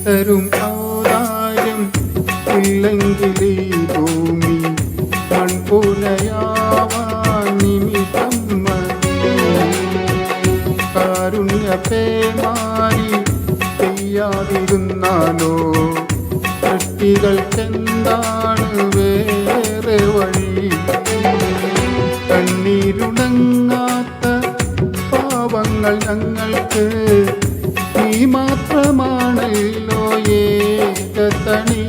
തരും ഔദാര്യം ഇല്ലെങ്കിൽ ഈ ഭൂമി മൺപുനയാവാൻ നിമിഷം മതി. കാരുണ്യപേമാരി ചെയ്യാതിരുന്നാലോ സൃഷ്ടികൾക്കെന്താണ് വേറെ വഴി? കണ്ണീരുണങ്ങാത്ത പാവങ്ങൾ ഞങ്ങൾക്ക് നീ മാത്രമാണല്ലോ ഏകതണി.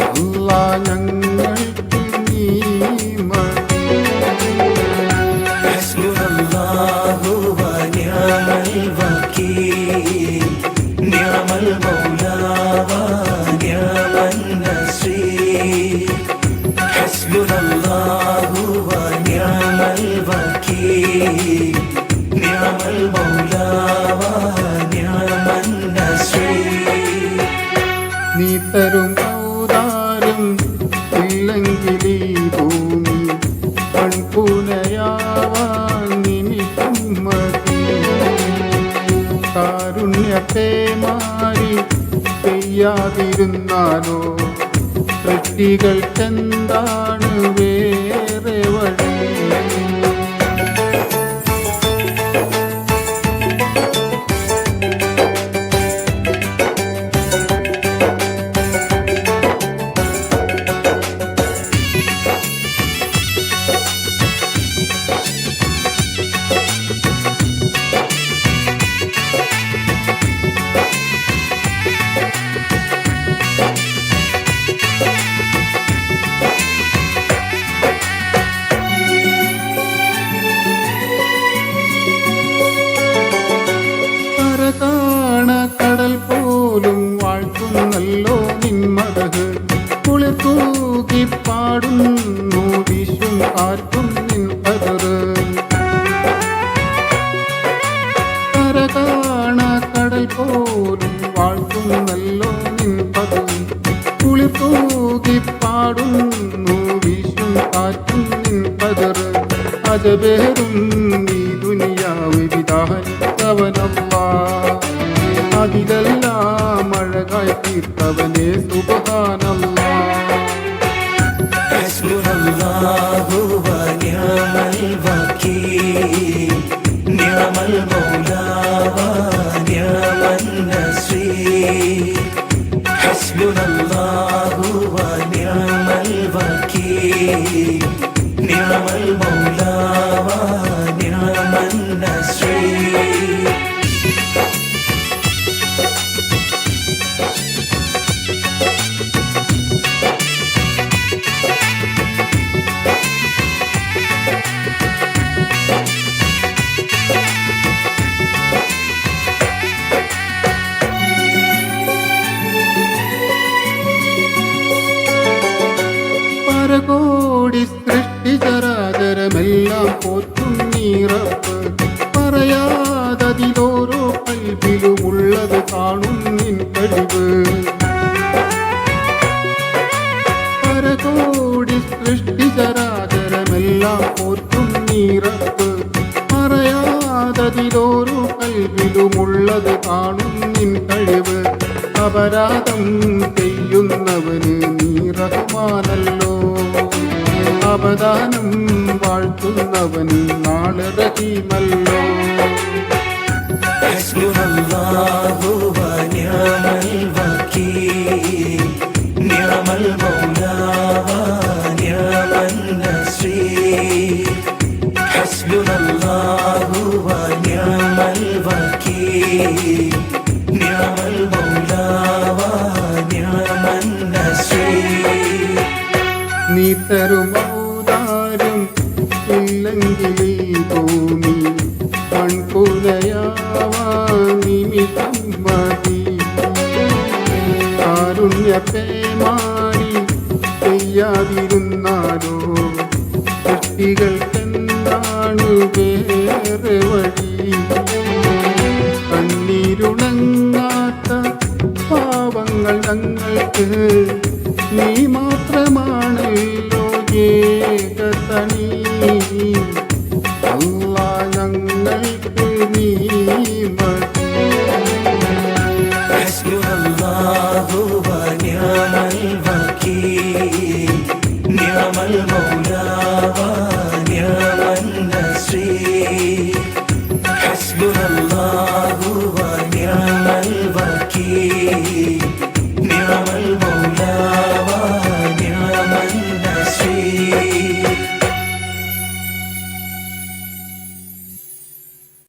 അല്ലാ ഞങ്ങൾക്ക് നീ മതി. ഹസ്ബുനല്ലാഹു വ നിഅമൽ വകീൽ നിഅമൽ മൗലാ വ നിഅമൻ നസീർ. ഹസ്ബുനല്ലാഹു വ നിഅമൽ വകീൽ നിഅമൽ മൗലാ വ നിഅമൻ നസീർ. നീ തരും ഔദാര്യം ഇല്ലെങ്കിൽ ഈ ഭൂമി മൺപുനയാവാൻ നിമിഷം മതി. കാരുണ്യപേമാരി ചെയ്യാതിരുന്നാലോ സൃഷ്ടികൾക്കെന്താണ് വേറെ വഴി? കടൽ പോലും വാഴ്ത്തുന്നല്ലോ നിന്മതഹ്. കുളിർ തൂകി പാടുന്നു വിശ്വം ആർക്കും നിൻ കതറ്. കടൽ പോലും വാഴ്ത്തുന്നല്ലോ നിൻ പദം. കുളിർ തൂകി പാടുന്നു വിശ്വം ആർക്കും നിൻ കതറ്. അജബേറും ഈ ദുനിയാവ് വിധാനിച്ചവനല്ലാ. അതിലെല്ലാം അഴകായി തീർത്തവനെ സുബ്ഹാനല്ലാഹ്. ഹസ്ബുനല്ലാഹു വ നിഅമൽ വകീൽ നിഅമൽ മൗലാ വ നിഅമൻ നസീർ. ഹസ്ബുനല്ലാഹു വ നിഅമൽ വകീൽ നിഅമൽ മൗലാ വ നിഅമൻ നസീർ. പരകോടി സൃഷ്ടി ചരാചരമെല്ലാം പോറ്റും നീ റബ്ബ്. പറയാതതിലോരോ കൽബിലുമുള്ളത് കാണും നിൻ കഴിവ്. പരകോടി സൃഷ്ടി ചരാചരമെല്ലാം പോറ്റും നീ റബ്ബ്. പറയാതതിലോരോ കൽബിലുമുള്ളത് കാണും നിൻ കഴിവ്. അപരാധം ചെയ്യുന്നവന് നീ റഹ്മാനല്ലോ. അവദാനം വാഴ്ത്തുന്നവൻ നാളെ റഹീമല്ലോ. ഹസ്ബുനല്ലാഹു വ നിഅമൽ വകീൽ നിഅമൽ മൗലാ വ നിഅമൻ നസീർ. ഹസ്ബുനല്ലാഹു വ നിഅമൽ വകീൽ നിഅമൽ മൗലാ വ നിഅമൻ നസീർ. നീ തരും ഔദാര്യം ഇല്ലെങ്കിൽ ഈ ഭൂമി മൺപുനയാവാൻ നിമിഷം മതി. കാരുണ്യപേമാരി ചെയ്യാതിരുന്നാലോ സൃഷ്ടികൾക്കെന്താണ് വേറെ വഴി? കണ്ണീരുണങ്ങാത്ത പാവങ്ങൾ ഞങ്ങൾക്ക് നീ മാത്രമാണല്ലോ ഏകതണി.